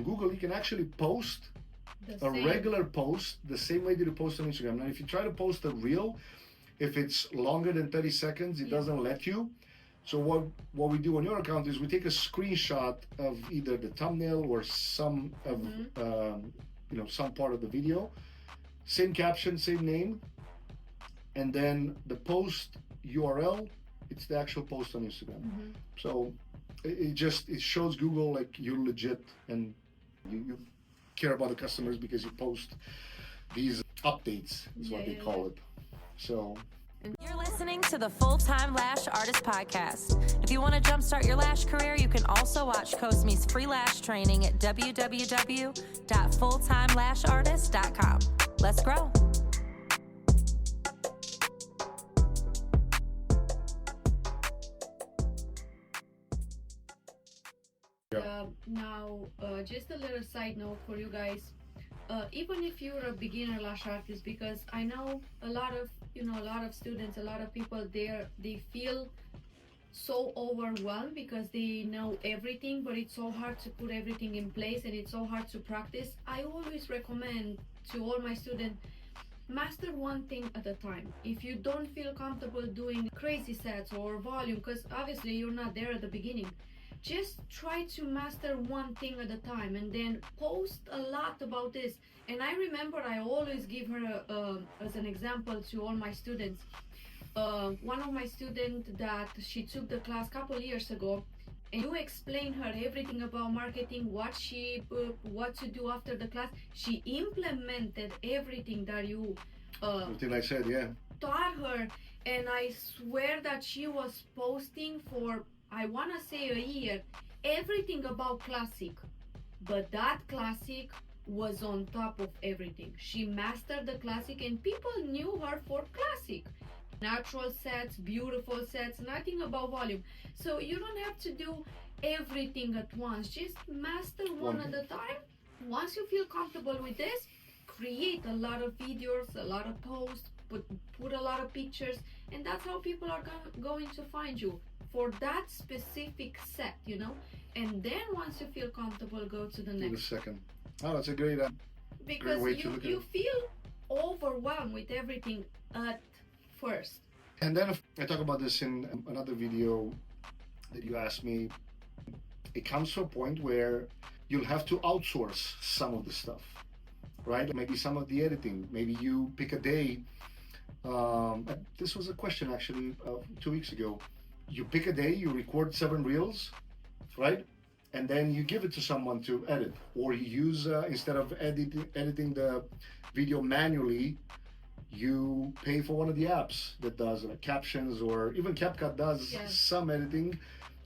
Google, you can actually post The a same. regular post the same way that you post on Instagram. Now, if you try to post a reel, if it's longer than 30 seconds, it doesn't let you. So what we do on your account is we take a screenshot of either the thumbnail or some of some part of the video, same caption, same name, and then the post URL, it's the actual post on Instagram. So it shows Google like you're legit and you care about the customers because you post these updates is what they call it. So you're listening to the Full-Time Lash Artist Podcast. If you want to jumpstart your lash career, you can also watch Cosmi's free lash training at www.fulltimelashartist.com. Let's grow. Now, just a little side note for you guys. Even if you're a beginner lash artist, because I know a lot of students, a lot of people there, they feel so overwhelmed because they know everything, but it's so hard to put everything in place and it's so hard to practice. I always recommend to all my students, master one thing at a time. If you don't feel comfortable doing crazy sets or volume, because obviously you're not there at the beginning, just try to master one thing at a time and then post a lot about this. And I remember I always give her as an example to all my students. One of my students that she took the class a couple years ago, and you explain her everything about marketing, what to do after the class. She implemented everything that you everything I said, taught her, and I swear that she was posting for, I want to say, a year, everything about classic. But that classic was on top of everything. She mastered the classic and people knew her for classic. Natural sets, beautiful sets, nothing about volume. So you don't have to do everything at once. Just master one at a time. Once you feel comfortable with this, create a lot of videos, a lot of posts, put a lot of pictures, and that's how people are going to find you for that specific set, and then once you feel comfortable, go to the next second. Oh, that's a great because great way to look at you it. feel overwhelmed with everything at first. And then I talk about this in another video that you asked me. It comes to a point where you'll have to outsource some of the stuff, right? Maybe some of the editing. Maybe you pick a day. This was a question actually 2 weeks ago. You pick a day, you record 7 reels, right? And then you give it to someone to edit, or you use instead of editing the video manually, you pay for one of the apps that does captions, or even CapCut does some editing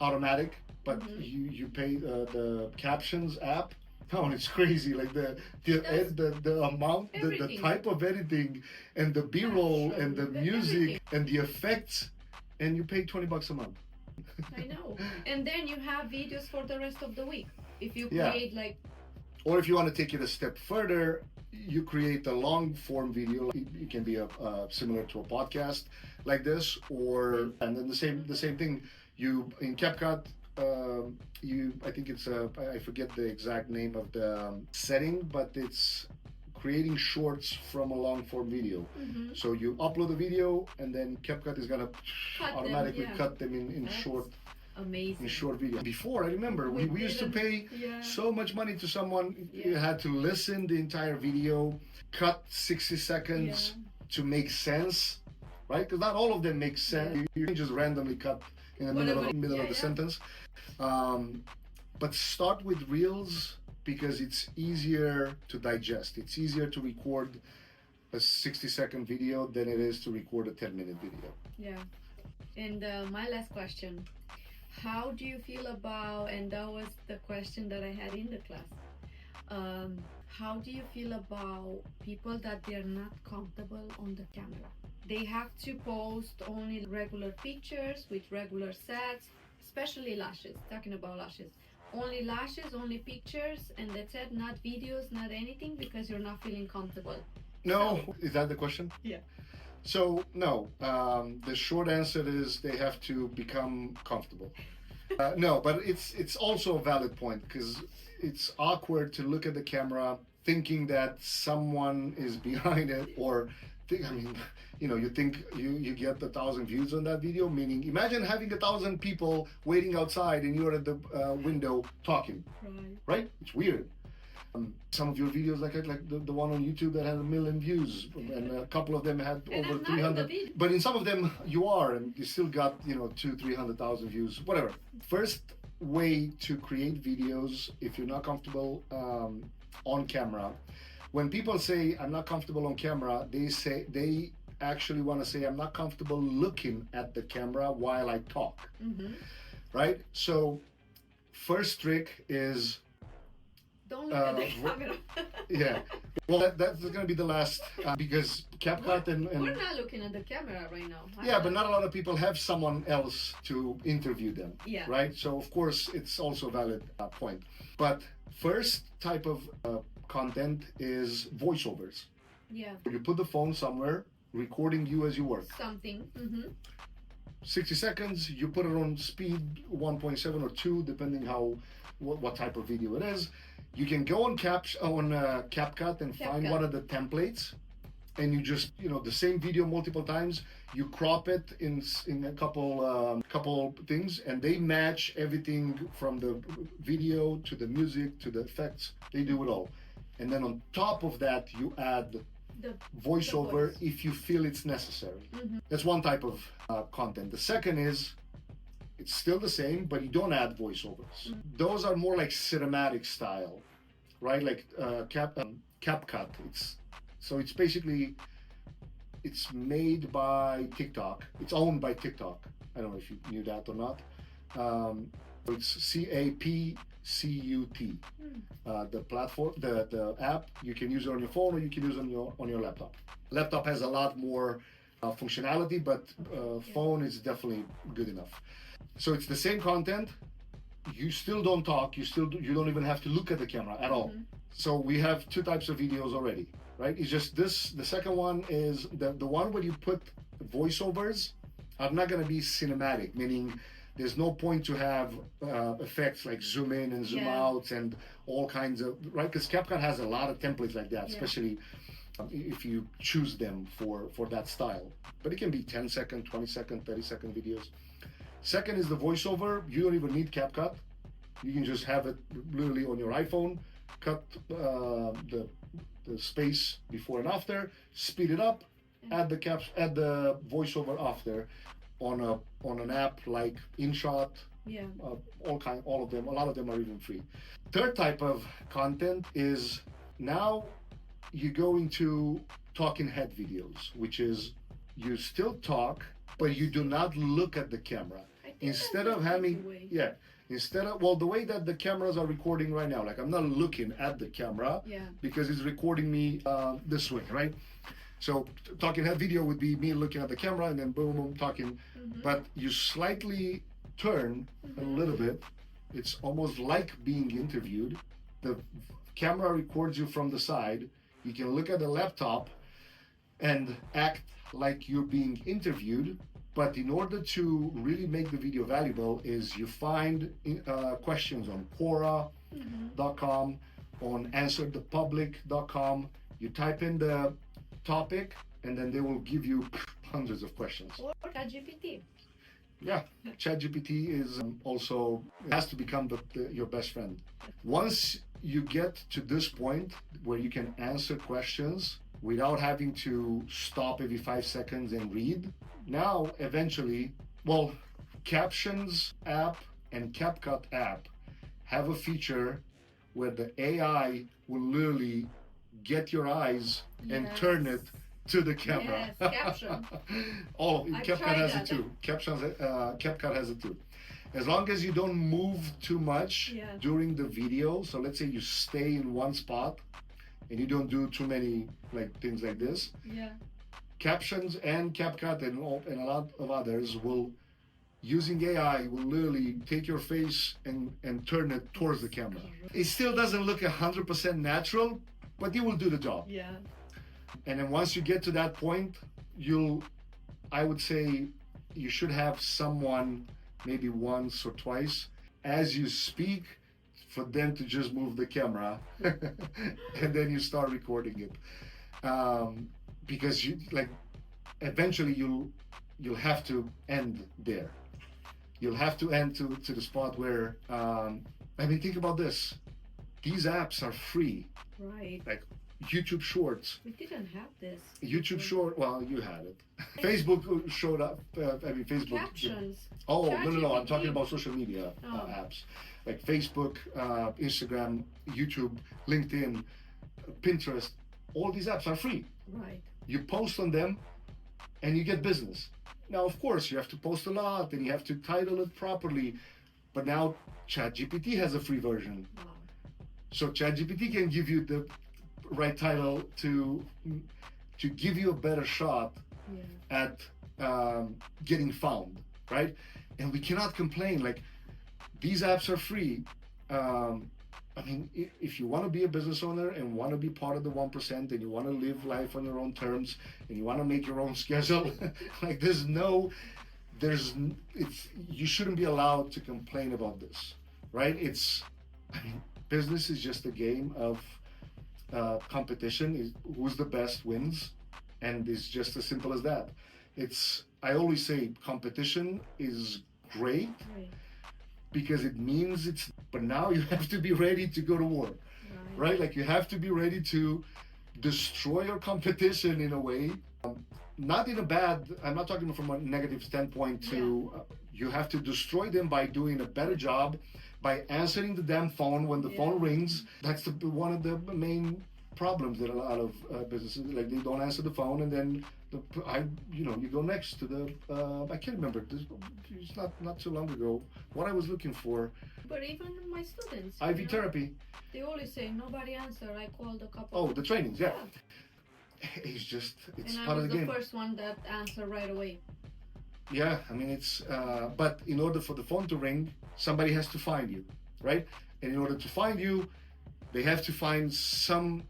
automatic, but you pay the captions app. Oh, it's crazy! Like the amount, the type of editing, and the B-roll, and the music, and the effects, and you pay $20 a month. I know. And then you have videos for the rest of the week. If you create or if you want to take it a step further, you create a long form video. It can be similar to a podcast like this, and then the same thing. You in CapCut. I think it's I forget the exact name of the setting, but it's creating shorts from a long form video. So you upload a video and then CapCut is gonna automatically cut them in short. Amazing. In short video. Before, I remember we used to pay so much money to someone. You had to listen the entire video, cut 60 seconds to make sense, right? Because not all of them make sense. You can just randomly cut in the middle of the sentence. But start with reels because it's easier to digest. It's easier to record a 60-second video than it is to record a 10-minute video. Yeah. And my last question. How do you feel about, and that was the question that I had in the class, how do you feel about people that they're not comfortable on the camera? They have to post only regular pictures with regular sets, especially lashes, talking about lashes. Only lashes, only pictures, and that's it, not videos, not anything, because you're not feeling comfortable. No, is that the question? Yeah. So, no, the short answer is they have to become comfortable. No, but it's also a valid point, because it's awkward to look at the camera thinking that someone is behind it, or you think you get 1,000 views on that video, meaning imagine having 1,000 people waiting outside and you're at the window talking, right? It's weird. Some of your videos, like the one on YouTube that had 1 million views, and a couple of them had over 300. But in some of them you are, and you still got 200,000-300,000 views, whatever. First way to create videos, if you're not comfortable on camera, when people say I'm not comfortable on camera, they actually want to say I'm not comfortable looking at the camera while I talk, right? So first trick is don't look at the camera. Yeah, well that's going to be the last because CapCut and we're not looking at the camera right now. Yeah, but not a lot of people have someone else to interview them. Yeah. Right. So of course it's also a valid point. But first type of content is voiceovers. Yeah. You put the phone somewhere, recording you as you work. Something. 60 seconds. You put it on speed 1.7 or 2, depending what type of video it is. You can go on CapCut and find one of the templates, and you just the same video multiple times. You crop it in a couple things, and they match everything from the video to the music to the effects. They do it all, and then on top of that you add the voiceover if you feel it's necessary. That's one type of content. The second is it's still the same, but you don't add voiceovers. Those are more like cinematic style, right? Like CapCut. It's basically it's made by TikTok. It's owned by TikTok. I don't know if you knew that or not. It's CapCut. The platform, the app, you can use it on your phone or you can use it on your laptop. Laptop has a lot more functionality, but phone is definitely good enough. So it's the same content. You still don't talk. You don't even have to look at the camera at all. So we have 2 types of videos already, right? It's just this. The second one is the one where you put voiceovers are not going to be cinematic, meaning there's no point to have effects like zoom in and zoom out and all kinds of, right? Because CapCut has a lot of templates like that, especially if you choose them for that style. But it can be 10-second, 20-second, 30-second videos. Second is the voiceover. You don't even need CapCut. You can just have it literally on your iPhone, cut the space before and after, speed it up, add the voiceover after on an app like InShot. All of them. A lot of them are even free. Third type of content is now you go into talking head videos, which is you still talk, but you do not look at the camera. Instead of having, the way that the cameras are recording right now, like I'm not looking at the camera because it's recording me this way, right? So talking head video would be me looking at the camera and then boom, boom, talking. But you slightly turn a little bit. It's almost like being interviewed. The camera records you from the side. You can look at the laptop and act like you're being interviewed. But in order to really make the video valuable is you find questions on Quora.com, on answerthepublic.com. You type in the topic and then they will give you hundreds of questions. Or ChatGPT. Yeah, ChatGPT is also has to become your best friend. Once you get to this point where you can answer questions without having to stop every 5 seconds and read, now eventually, Captions app and CapCut app have a feature where the AI will literally get your eyes and turn it to the camera. Yes, caption. CapCut has it too. CapCut has it too. As long as you don't move too much during the video, so let's say you stay in one spot and you don't do too many things like this. Captions and CapCut and a lot of others using AI will literally take your face and turn it towards the camera. It still doesn't look 100% natural, but it will do the job. And then once you get to that point, I would say you should have someone maybe once or twice as you speak for them to just move the camera and then you start recording it. Because you like eventually you'll have to end there. You'll have to end to the spot where I mean, think about this. These apps are free. Right. Like YouTube Shorts. We didn't have this. YouTube Short. Well, you had it. Facebook showed up. Facebook. Captions. Oh, no. I'm ChatGPT. talking about social media apps like Facebook, Instagram, YouTube, LinkedIn, Pinterest. All these apps are free. Right. You post on them, and you get business. Now, of course, you have to post a lot, and you have to title it properly. But now, ChatGPT has a free version. Wow. So ChatGPT can give you the right title to give you a better shot at getting found, right? And we cannot complain. Like, these apps are free. I mean, if you want to be a business owner and want to be part of the 1% and you want to live life on your own terms and you want to make your own schedule, like you shouldn't be allowed to complain about this, right? Business is just a game of competition. Who's the best wins, and it's just as simple as that. I always say competition is great because it means but now you have to be ready to go to war, right? Like, you have to be ready to destroy your competition in a way, not in a bad, I'm not talking from a negative standpoint you have to destroy them by doing a better job, by answering the damn phone when the phone rings. That's one of the main problems that a lot of businesses, like, they don't answer the phone, and then you go next to the I can't remember, it's not too long ago what I was looking for. But even my students, IV therapy, they always say nobody answer. I called a couple. Oh, the trainings, it's part of the game. And I was the first one that answered right away. Yeah, I mean, but in order for the phone to ring, somebody has to find you, right? And in order to find you, they have to find some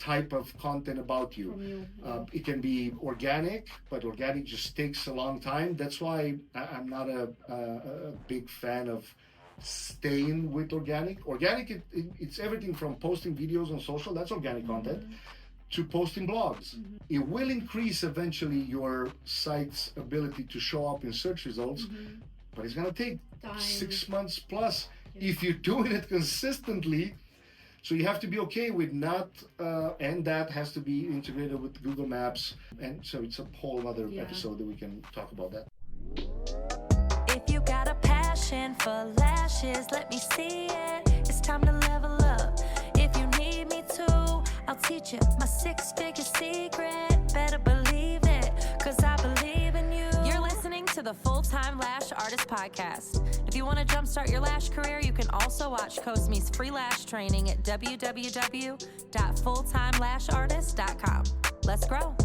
type of content about you. From you. It can be organic, but organic just takes a long time. That's why I'm not a big fan of staying with organic. Organic, it's everything from posting videos on social, that's organic content, to posting blogs. It will increase eventually your site's ability to show up in search results, but it's going to take time. 6 months plus if you're doing it consistently. So you have to be okay with not, and that has to be integrated with Google Maps. And so it's a whole other episode that we can talk about that. If you got a passion for lashes, let me see it. It's time to level up. If you need me to, I'll teach you my 6-figure secret. Better believe it, 'cause I believe in you. You're listening to the Full-Time Lash Artist Podcast. If you want to jumpstart your lash career, you can also watch Cosmi's free lash training at www.fulltimelashartist.com. Let's grow.